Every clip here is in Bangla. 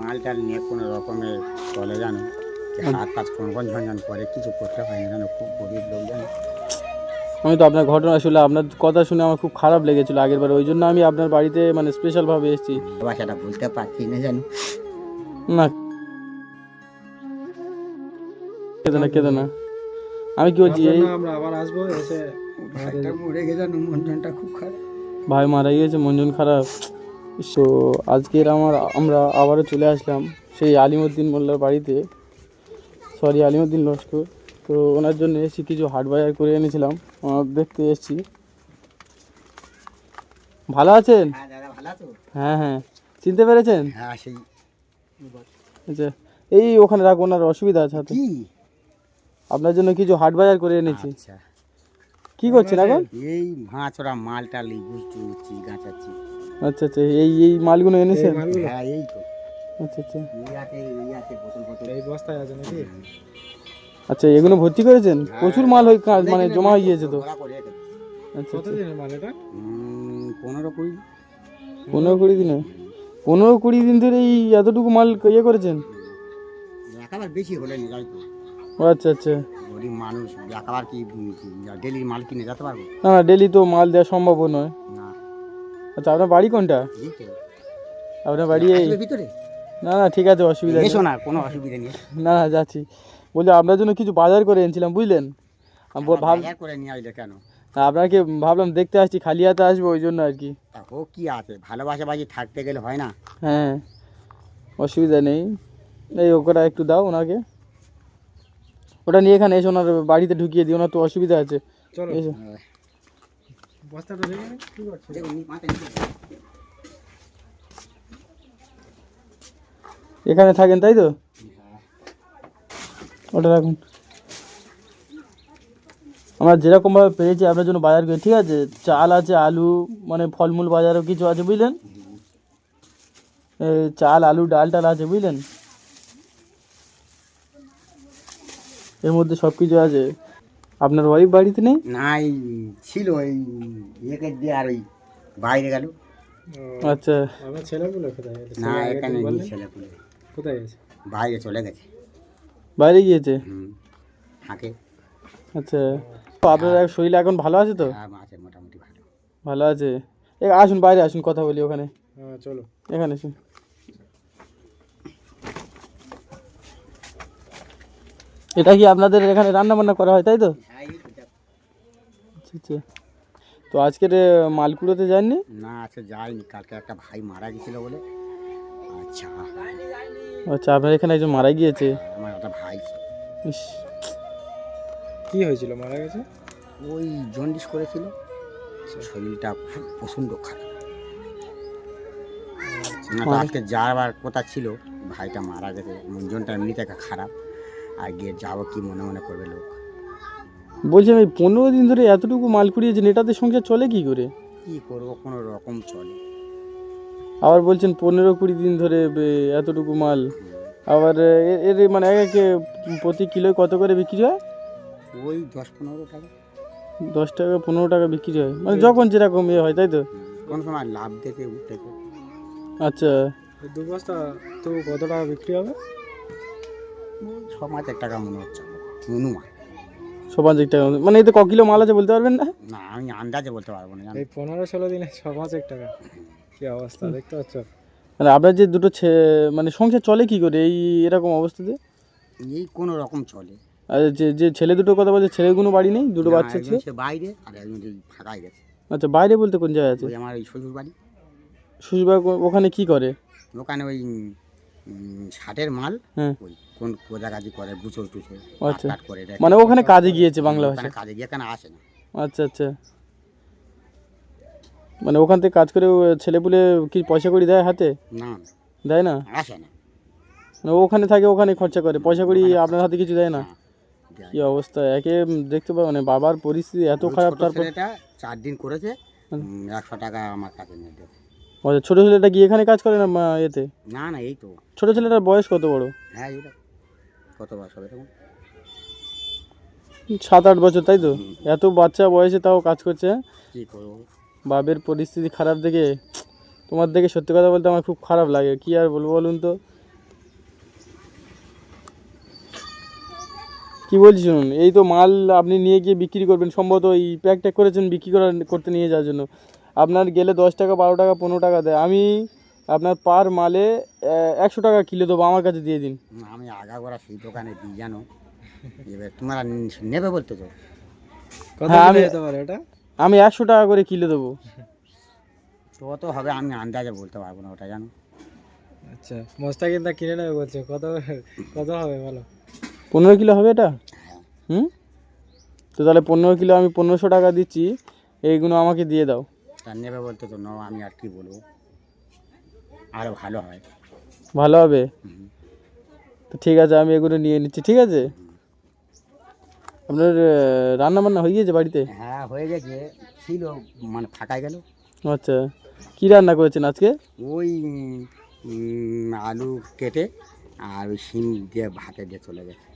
মালটা নিয়ে কোনো রকমে চলে জানো, হাত পাত কোন ঝনঝন করে, কিছু করতে হয় না জানো, খুব গরিব লোক জানো। আমি তো আপনার ঘটনা শুনে, আপনার কথা শুনে আমার খুব খারাপ লেগেছিল আগের বার, ওই জন্য আমি আপনার বাড়িতে মানে স্পেশালভাবে এসেছি। ভাষাটা বলতে পারছি না জানো। না কেঁদো না, আমি কি বলছি, এই আমরা আবার আসবো এসে ভাইটা মরে গেছে জানো, মনটা খুব খারাপ। ভাই মারা গিয়েছে, মন জন খারাপ। তো আজকের আমরা আবারও চলে আসলাম সেই আলিমুদ্দিন মোল্লার বাড়িতে, আলিমুদ্দিন লস্কর। তো ওনার জন্য এসেছি, কিছু হাট বাজার করে এনেছিলাম, দেখতে এসেছি। ভালো আছেন? হ্যাঁ দাদা, ভালো আছো? হ্যাঁ হ্যাঁ, চিনতে পেরেছেন? হ্যাঁ সেই আচ্ছা, এই ওখানে রাখবো, ওনার অসুবিধা আছে হাতে। কি আপনার জন্য কিছু হাট বাজার করে এনেছি। আচ্ছা, কি করছেন এখন? এই ভাঁচড়া মালটা লি বুঝছি গাছাচ্ছি। আচ্ছা আচ্ছা, এই মালগুলো এনেছেন? হ্যাঁ এই তো, আচ্ছা আচ্ছা এই আছে বোতল বোতল। এই বস্তায় আছে নাকি? আচ্ছা, এগুলো ভর্তি করেছেন? প্রচুর মাল মানে জমা হয়ে গিয়েছে তো। ভরা করে রেখেছি। আচ্ছা কত আচ্ছা, দিনের মাল এটা? 15-20। 15-20 দিনে? 15-20 দিন ধরে এই এতটুকু মাল ইয়ে করেছেন? একেবারে বেশি হলে নি যাই তো, ও আচ্ছা আচ্ছা। গরিব মানুষ একেবারে কি ডেলি মাল কিনে যেতে পারবো না না, ডেলি তো মাল দেওয়া সম্ভব নয়। না। আচ্ছা, আপনার বাড়ি কোনটা? এই তো আপনার বাড়ি এই? আসবে ভিতরে, না না, ঠিক আছে, অসুবিধা নেই। এসো না, কোনো অসুবিধা নেই। না না, যাচ্ছি। বলছি আপনার জন্য কিছু বাজার করে এনেছিলাম, বুঝলেন? আমি বাজার করে নিয়ে আসলে কেন? আপনাকে ভাবলাম দেখতে আসছি, খালি হাতে আসবো, ওই জন্য আর কি। তা ও কি আছে, ভালোবাসা বাজি থাকতে গেলে হয় না? হ্যাঁ, অসুবিধা নেই। এই ওটা একটু দাও ওনাকে, ওটা নিয়ে এখানে এসে ওনার বাড়িতে ঢুকিয়ে দিও, ওনার তো অসুবিধা আছে। চলো এসো। বস্তাটা দেখে নে, কি করছো? দেখুন, মাথায় নিয়ে যাও। এখানে থাকেন তাই তো? ওটা রাখুন। আমরা যেরকমভাবে পেরেছি আপনার জন্য বাজার করি, ঠিক আছে? চাল আছে, আলু, মানে ফলমূল বাজারও কিছু আছে, বুঝলেন? এই চাল, আলু, ডাল টাল আছে, বুঝলেন? এর মধ্যে সব কিছু আছে। আপনার ওয়াইফ বাড়িতে নেই? না, এই ছিল, এই ইয়েকে দিয়ে আর ওই বাইরে গেল। আচ্ছা আমার ছেলেগুলো কোথায় গেছে? না এখানে নেই ছেলে পুলে, কোথায় গেছে? বাইরে চলে গেছে। বাইরে গিয়েছে? থাকে। আচ্ছা, তো আপনার শরীর এখন ভালো আছে তো? হ্যাঁ আছে, মোটামুটি ভালো। ভালো আছে। আসুন, বাইরে আসুন, কথা বলি ওখানে। হ্যাঁ চলো। এখানে আসুন। এটা কি আপনাদের এখানে রান্না বান্না করা হয় তাই তো? হ্যাঁ এই তো দেখো। আচ্ছা আচ্ছা। তো আজকের মালকুড়োতে যাননি? না আছে, যাইনি, কালকে একটা ভাই মারা গেছিল বলে। আচ্ছা, আচ্ছা, আপনার এখানে একজন মারা গিয়েছে? আমার একটা ভাই ইস, কি হয়েছিল, মারা গেছে? ওই জন্ডিস করেছিল, শরীরটা খুব প্রচণ্ড খারাপ। না তো আজকে যাওয়ার কথা ছিল, ভাইটা মারা গেছে, মনজনটা এমনি থেকে খারাপ, আর গিয়ে যাবো কি মনে মনে করবে লোক। বলছি আমি 15 দিন ধরে এতটুকু মাল কুড়িয়েছেন, এটাতে সংসার চলে কি করে? কি করবো, কোনো রকম চলে। আবার বলছেন 15-20 দিন ধরে এতটুকু মাল, আবার এর মানে একে প্রতি কিলো কত করে বিক্রি হয়? ওই 10-15 টাকা। 10 টাকা 15 টাকা বিক্রি হয়, মানে যখন যেরকম ইয়ে হয় তাই তো? কোন সময় লাভ দেখে উঠতে। আচ্ছা, এই দু বস্তা তো কত টাকা বিক্রি হবে? 6-5 টাকা মনে হচ্ছে অনুমান। 5 টাকা, মানে এতে ক কিলো মাল আছে বলতে পারবেন না? না আমি আন্দাজে বলতে পারবো না জানো। এই 15-16 দিনে 6-5 টাকা, কি অবস্থা দেখতে পাচ্ছ? মানে আপনার যে দুটো মানে সংসার চলে কি করে এই এরকম অবস্থাতে? এই কোনো রকম চলে। আর যে যে ছেলে দুটো কথা বলছে, ছেলেগুলো বাড়ি নেই? দুটো না, বাচ্চা একজন ছেলে? সে বাইরে, আর একজন এই ফাঁকায় গেছে। আচ্ছা, বাইরে বলতে কোন জায়গায় আছে? ওই আমার এই শ্বশুর বাড়ি, শ্বশুরবাড়ি ওখানে কি করে? ওখানে ওই ষাটের মাল, হ্যাঁ, ওই কোন কোজাগাজি করে, বুচো টুচো আচ্ছা, কাট করে রেখে। মানে ওখানে কাজে গিয়েছে বাংলা ওখানে ভাষা? কাজে গিয়ে এখানে আসে না। আচ্ছা আচ্ছা, মানে ওখান থেকে কাজ করে ছেলেপুলে কি পয়সা কড়ি দেয় হাতে? না দেয় না? আসে না। মানে ও ওখানে থাকে, ওখানে খরচা করে, পয়সা কড়ি আপনার হাতে কিছু দেয় না? না, দেয় কি না। অবস্থা, একে দেখতে পাবো, মানে বাবার পরিস্থিতি এত ওই খারাপ, ছোট তারপর? ছেলেটা 4 দিন করেছে, 100 টাকা আমার কাছে নিয়ে দেবে। আচ্ছা, ছোটো ছেলেটা কি এখানে কাজ করে না এতে? না না এই তো। ছোটো ছেলেটার বয়স কত বড়? হ্যাঁ এটা কত বয়স হবে তখন? 7-8 বছর তাই তো? এত বাচ্চা বয়সে তাও কাজ করছে, হ্যাঁ? কী করবো। বাবের পরিস্থিতি খারাপ দেখে, তোমার দেখে সত্যি কথা বলতে আমার খুব খারাপ লাগে, কি আর বলবো বলুন তো। কি বলছি শুনুন, এই তো মাল আপনি নিয়ে গিয়ে বিক্রি করবেন, সম্ভবত এই প্যাক ট্যাক করেছেন বিক্রি করতে নিয়ে যাওয়ার জন্য। আপনার গেলে 10 টাকা 12 টাকা 15 টাকা দেয়, আমি আপনার পার মালে 100 টাকা কিলো দেবো, আমার কাছে দিয়ে দিন। আমি আগাগোড়া সেই দোকানে দিই জানো, এবার তোমরা নেবে বলতে তো। কত হ্যাঁ, করে আমি যেতে পারে ওটা? আমি 100 টাকা করে কিলো দেবো। তো অত হবে আমি আন্দাজে বলতে পারবো না ওটা জানো। আচ্ছা, মোস্তাকিনদা কিনে নেবে বলছে, কত কত হবে বলো? 15 কিলো হবে এটা? হ্যাঁ, হুম, তো তাহলে 15 কিলো আমি 1500 টাকা দিচ্ছি, এইগুলো আমাকে দিয়ে দাও। তা নেবে বলতে তো নাও, আমি আর কি বলবো, আরও ভালো হয়। ভালো হবে? হুম। তো ঠিক আছে, আমি এগুলো নিয়ে নিচ্ছি, ঠিক আছে। আপনার রান্না বান্না হয়ে গিয়েছে বাড়িতে? হ্যাঁ হয়ে গেছে, ছিল মানে ফাঁকাই গেল। আচ্ছা, কী রান্না করেছেন আজকে? ওই আলু কেটে আর ওই শিম দিয়ে ভাতে দিয়ে চলে গেছে।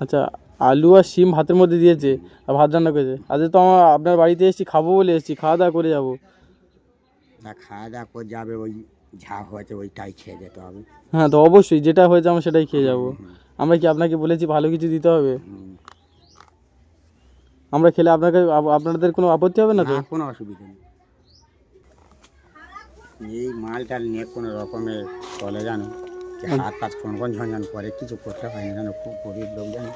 আচ্ছা, আলু আর শিম ভাতের মধ্যে দিয়েছে আর ভাত রান্না করেছে। আজকে তো আমার আপনার বাড়িতে এসেছি, খাবো বলে এসেছি, খাওয়া দাওয়া করে যাবো। তা খাওয়া দাওয়া করে যাবে, ওই যা হয়েছে ওইটাই খেয়ে যেতে হবে। হ্যাঁ, তো অবশ্যই যেটা হয়েছে আমরা সেটাই খেয়ে যাবো। হুম, আমরা কি আপনাকে বলেছি ভালো কিছু দিতে হবে? হুম। আমরা খেলে আপনাদের কোনো আপত্তি হবে না তো? না, কোনো অসুবিধা নেই। এই মালটা নিয়ে কোনো রকমের চলে জানো, যে হাত পাত কোন ঝনঝন করে, কিছু করতে হয় না জানো, খুব গরিব লোক জানো।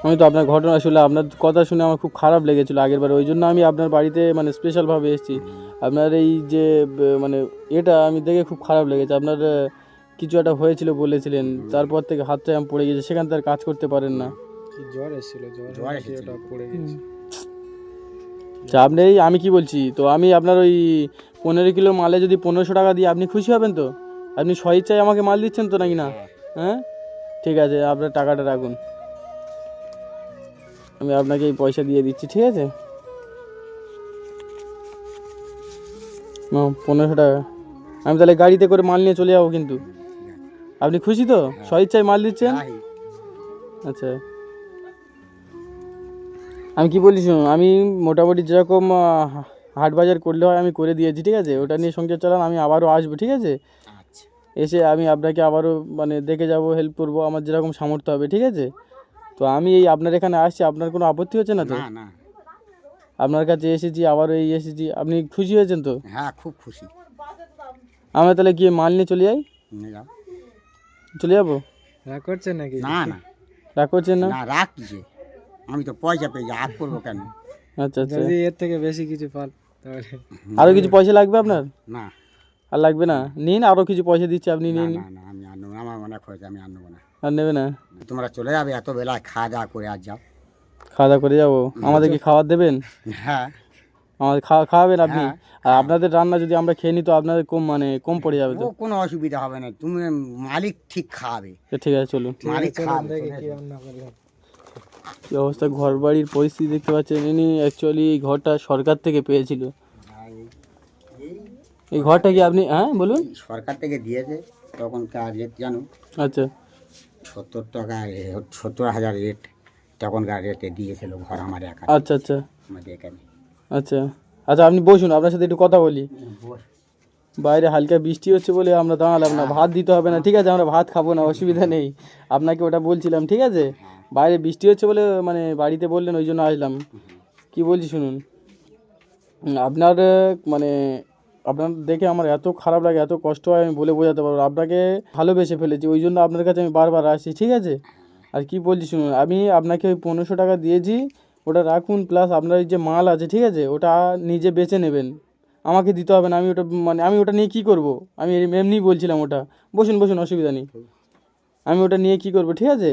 আমি তো আপনার ঘটনা শুনে, আপনার কথা শুনে আমার খুব খারাপ লেগেছিলো আগের বার, ওই জন্য আমি আপনার বাড়িতে মানে স্পেশালভাবে এসেছি। আপনার এই যে মানে এটা আমি দেখে খুব খারাপ লেগেছে। আপনার কিছু একটা হয়েছিল বলেছিলেন, তারপর থেকে হাতটা আমি পড়ে গেছে, সেখান থেকে আর কাজ করতে পারেন না। কি জ্বর এসেছিল, জ্বর জ্বর এসে এসেছিল। ওটা পড়ে গেছে। চাপ নেই, আমি কি বলছি, তো আমি আপনার ওই 15 কিলো মালে যদি 1500 টাকা দিই, আপনি খুশি হবেন তো? আপনি স্বইচ্ছায় আমাকে মাল দিচ্ছেন তো নাকি না? হ্যাঁ, ঠিক আছে, আপনার টাকাটা রাখুন, আমি আপনাকে এই পয়সা দিয়ে দিচ্ছি, ঠিক আছে। 1500 টাকা, আমি তাহলে গাড়িতে করে মাল নিয়ে চলে যাবো কিন্তু। আপনি খুশি তো? স্বইচ্ছায় মাল দিচ্ছেন? হ্যাঁ, আচ্ছা, আমি কি বলি শুনুন, আমি মোটামুটি যেরকম হাট বাজার করলে হয় আমি করে দিয়েছি, ঠিক আছে। ওটা নিয়ে সংসার চালান, আমি আবারও আসবো, ঠিক আছে। আচ্ছা। এসে আমি আপনাকে আবারও মানে দেখে যাব, হেল্প করবো, আমার যেরকম সামর্থ্য হবে, ঠিক আছে। তো আমি এই আপনার এখানে আসছি, আপনার কোনো আপত্তি হচ্ছে না তো? না না, আপনার কাছে এসেছি, আবারও এই এসেছি, আপনি খুশি হয়েছেন তো? হ্যাঁ খুব খুশি। আমরা তাহলে গিয়ে মাল নিয়ে চলে যাই, নিয়ে যাও। চলে যাবো? রাগ করছেন নাকি? না না, রাগ করছেন না? না রাখ কিসে, আমি তো পয়সা পেয়ে রাগ করবো কেন। আচ্ছা আচ্ছা, যদি এর থেকে বেশি কিছু পান তাহলে? আরও কিছু পয়সা লাগবে আপনার? না আর লাগবে না, নিন, আরও কিছু পয়সা দিচ্ছি, আপনি না নিন। না না, আমি আর নেবো না, আমার অনেক হয়েছে, আমি আর নেবো না। আর নেবে না? তোমরা চলে যাবে এত বেলায়, খাওয়া দাওয়া করে আর যাও। খাওয়া দাওয়া করে যাবো? আমাদের কি খাবার দেবেন? হ্যাঁ আমাদের খাওয়াবেন আপনি? হ্যাঁ, আর আপনাদের রান্না যদি আমরা খেয়ে নিই তো আপনাদের কম মানে কম পড়ে যাবে তো। ও কোনো অসুবিধা হবে না, তুমি মালিক ঠিক খাওয়াবে, তো ঠিক আছে, চলুন। মালিক চলুন খাওয়াবে। দেখি কি রান্না করলাম। কী অবস্থা, ঘর বাড়ির পরিস্থিতি দেখতে পাচ্ছেন। ইনি অ্যাকচুয়ালি এই ঘরটা সরকার থেকে পেয়েছিল। এই ঘরটা কি আপনি, হ্যাঁ বলুন। সরকার থেকে দিয়েছে, তখনকার রেট জানো, আচ্ছা 70 টাকা, 70,000 রেট, তখনকার রেটে দিয়েছিল ঘর আমার একা, আচ্ছা আচ্ছা আমাদের এখানে। আচ্ছা আচ্ছা, আপনি বসুন, আপনার সাথে একটু কথা বলি। বাইরে হালকা বৃষ্টি হচ্ছে বলে আমরা দাঁড়ালাম না, ভাত দিতে হবে না, ঠিক আছে, আমরা ভাত খাবো না, অসুবিধা নেই। আপনাকে ওটা বলছিলাম, ঠিক আছে। বাইরে বৃষ্টি হচ্ছে বলে মানে বাড়িতে বললেন, ওই জন্য আসলাম। কি বলছি শুনুন, আপনার মানে আপনার দেখে আমার এত খারাপ লাগে, এত কষ্ট হয়, আমি বলে বোঝাতে পারবো না। আপনাকে ভালোবেসে ফেলেছি, ওই জন্য আপনার কাছে আমি বারবার আসছি, ঠিক আছে। আর কি বলছি শুনুন, আমি আপনাকে ওই 1500 টাকা দিয়েছি, ওটা রাখুন, প্লাস আপনার এই যে মাল আছে, ঠিক আছে, ওটা নিজে বেচে নেবেন, আমাকে দিতে হবে না। আমি ওটা মানে আমি ওটা নিয়ে কী করব, আমি এমনিই বলছিলাম ওটা। বসুন বসুন, অসুবিধা নেই, আমি ওটা নিয়ে কী করব, ঠিক আছে।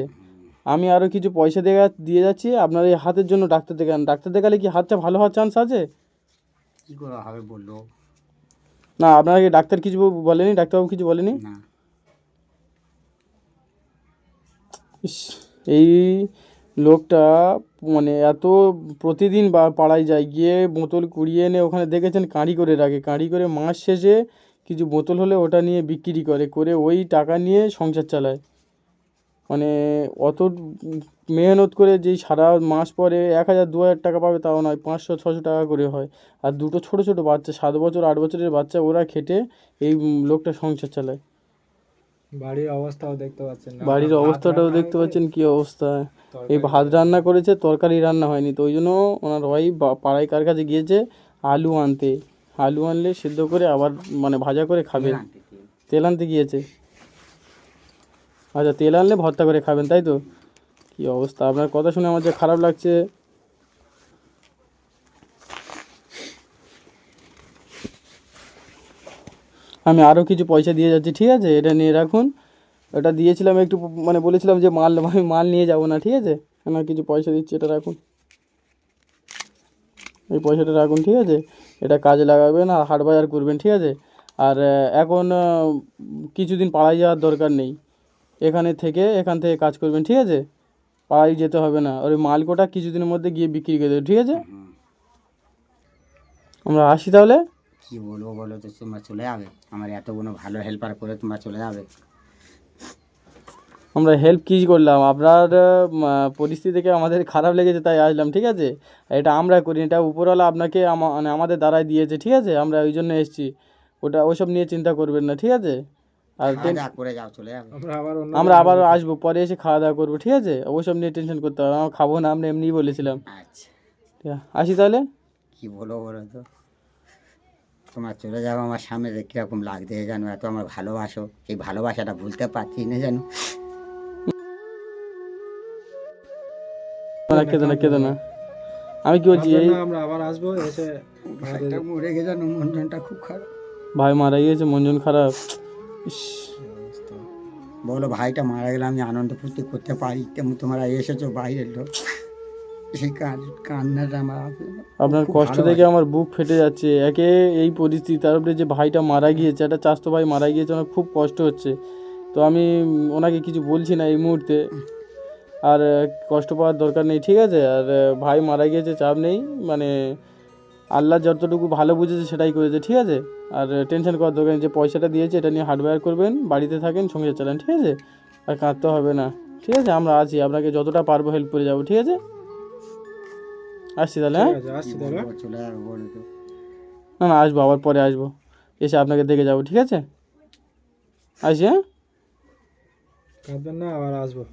আমি আরও কিছু পয়সা দিয়ে যাচ্ছি আপনার এই হাতের জন্য। ডাক্তার দেখান, ডাক্তার দেখালে কি হাতটা ভালো হওয়ার চান্স আছে? কী করে হবে বললো? না, আপনাকে ডাক্তার কিছু বলেনি? ডাক্তারবাবু কিছু বলেনি? না, ইস, এই লোকটা মানে এত প্রতিদিন পাড়ায় যায়, গিয়ে বোতল কুড়িয়ে এনে ওখানে দেখেছেন কাঁড়ি করে রাখে, কাঁড়ি করে মাস শেষে কিছু বোতল হলে ওটা নিয়ে বিক্রি করে ওই টাকা নিয়ে সংসার চালায়। মানে অত মেহনত করে যেই সারা মাস পরে 1000 2000 টাকা পাবে তাও নয়, 500 600 টাকা করে হয়। আর দুটো ছোট ছোট বাচ্চা, 7 বছর 8 বছরের বাচ্চা, ওরা খেটে এই লোকটা সংসার চালায়। বাড়ির অবস্থাও দেখতে পাচ্ছেন না, বাড়ির ভাত অবস্থাটাও রান্না দেখতে হয়েছে, পাচ্ছেন কি অবস্থা। এই তরকারি ভাত রান্না করেছে, তরকারি রান্না হয়নি, তো ওই জন্য ওনার ওয়াইফ পাড়ায় কার কাছে গিয়েছে আলু আনতে। আলু আনলে সিদ্ধ করে আবার মানে ভাজা করে খাবেন। তেল আনতে গিয়েছে। আচ্ছা, তেল আনলে ভর্তা করে খাবেন, তাই তো? কি অবস্থা, আপনার কথা শুনে আমার যে খারাপ লাগছে। আমি আরও কিছু পয়সা দিয়ে যাচ্ছি, ঠিক আছে? এটা নিয়ে রাখুন। এটা দিয়েছিলাম একটু, মানে বলেছিলাম যে আমি মাল নিয়ে যাব না, ঠিক আছে? আমার কিছু পয়সা দিচ্ছি, এটা রাখুন। এই পয়সাটা রাখুন, ঠিক আছে? এটা কাজে লাগাবেন আর হাট বাজার করবেন, ঠিক আছে? আর এখন কিছুদিন পাড়ায় যাওয়ার দরকার নেই। এখান থেকে কাজ করবেন, ঠিক আছে? পাড়ায় যেতে হবে না। ওই মাল কোটা কিছুদিনের মধ্যে গিয়ে বিক্রি করে দেবে, ঠিক আছে? আমরা আসি তাহলে। কি বলবো বলো তো, তোমরা চলে যাবে? আমার এতগুলো ভালো হেল্পার করে তোমরা চলে যাবে? আমরা হেল্প কী করলাম? আপনার পরিস্থিতি দেখে আমাদের খারাপ লেগেছে, তাই আসলাম, ঠিক আছে? এটা আমরা করি, এটা উপরওয়ালা আপনাকে মানে আমাদের দ্বারাই দিয়েছে, ঠিক আছে? আমরা ওই জন্য এসেছি। ওসব নিয়ে চিন্তা করবেন না, ঠিক আছে? আর খাওয়া দাওয়া করে যাও, চলে যাবে? আমরা আবার আসবো, পরে এসে খাওয়া দাওয়া করবো, ঠিক আছে? ওসব নিয়ে টেনশন করতে হবে, আমরা খাবো না, আমরা এমনিই বলেছিলাম। আচ্ছা, ঠিক আছে, আসি তাহলে। কি বলবো বলো তো, তোমরা চলে যাবো আমার সামনে দেখে কীরকম লাগছে জানো, এত আমার ভালোবাসো, এই ভালোবাসাটা ভুলতে পারছি না জানো। কেঁদো না। আমি কি বলছি, এই আমরা আবার আসবো, এসে ভাইটা মরে গেছে জানো, মনটা খুব খারাপ। ভাই মারা গিয়েছে, মন জন খারাপ। ইস, বলো, ভাইটা মারা গেলে আমি আনন্দ ফুর্তি করতে পারি, তেমন তোমরা এসেছো বাইরের লোক, সেই কান্নাটা আমার আপনার খুব কষ্ট ভালোবাসি। দেখে আমার বুক ফেটে যাচ্ছে। একে এই পরিস্থিতি, তার উপরে যে ভাইটা মারা গিয়েছে, একটা চাচাতো ভাই মারা গিয়েছে, আমার খুব কষ্ট হচ্ছে। তো আমি ওনাকে কিছু বলছি না এই মুহূর্তে। আর কষ্ট পাওয়ার দরকার নেই, ঠিক আছে? আর ভাই মারা গিয়েছে, চাপ নেই। মানে আল্লাহ যতটুকু ভালো বুঝেছে সেটাই করেছে, ঠিক আছে? আর টেনশন করার দরকার নেই। যে পয়সাটা দিয়েছে এটা নিয়ে হার্ডওয়্যার করবেন, বাড়িতে থাকেন, সংসার চালান, ঠিক আছে? আর কাঁদতে হবে না, ঠিক আছে? আমরা আছি, আপনাকে যতটা পারবো হেল্প করে যাবো, ঠিক আছে? আসছি তাহলে, হ্যাঁ? আসছি তাহলে। চলে যাবো বলো তো। না না, আসবো, আবার পরে আসবো, এসে আপনাকে দেখে যাবো, ঠিক আছে? আসি, হ্যাঁ? কাঁদবেন না, আবার আসবো।